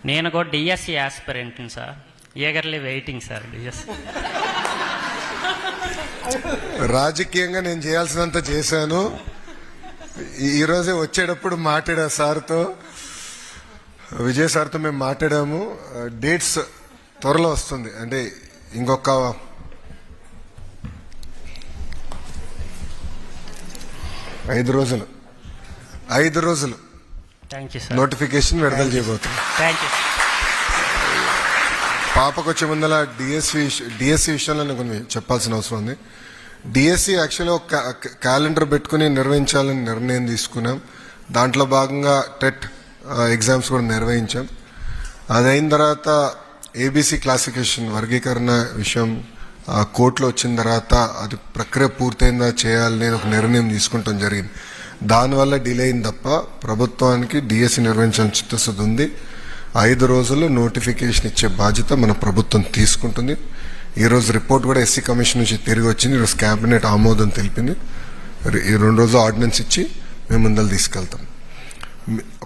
నేను కూడా డిఎస్సి ఆస్పిరెంట్ని sir, eagerly waiting sir DSC. రాజకీయంగా నేను చేయాల్సినంత చేశాను. ఈరోజే వచ్చేటప్పుడు మాట్లాడా సార్తో, విజయ్ సార్తో మేము మాట్లాడాము. డేట్స్ త్వరలో వస్తుంది, అంటే ఇంకొక 5 రోజులు థ్యాంక్ యూ సార్. నోటిఫికేషన్ విడుదల చేయబోతున్నాం. Thank you. పాపకు వచ్చే ముందల డిఎస్సి విషయంలో నేను కొన్ని చెప్పాల్సిన అవసరం ఉంది. డిఎస్సి యాక్చువల్గా ఒక క్యాలెండర్ పెట్టుకుని నిర్వహించాలని నిర్ణయం తీసుకున్నాం. దాంట్లో భాగంగా టెట్ ఎగ్జామ్స్ కూడా నిర్వహించాం. అదైన తర్వాత ఏబీసీ క్లాసిఫికేషన్ వర్గీకరణ విషయం కోర్టులో వచ్చిన తర్వాత అది ప్రక్రియ పూర్తయిందా చేయాలని ఒక నిర్ణయం తీసుకుంటాం జరిగింది. దానివల్ల డిలే అయింది తప్ప ప్రభుత్వానికి డిఎస్సి నిర్వహించాలని చిత్తశుద్ధి ఉంది. 5 రోజుల్లో నోటిఫికేషన్ ఇచ్చే బాధ్యత మన ప్రభుత్వం తీసుకుంటుంది. ఈరోజు రిపోర్ట్ కూడా ఎస్సీ కమిషన్ నుంచి తిరిగి వచ్చింది. ఈరోజు క్యాబినెట్ ఆమోదం తెలిపింది. ఈ 2 రోజులు ఆర్డినెన్స్ ఇచ్చి మేము ముందలు తీసుకెళ్తాం.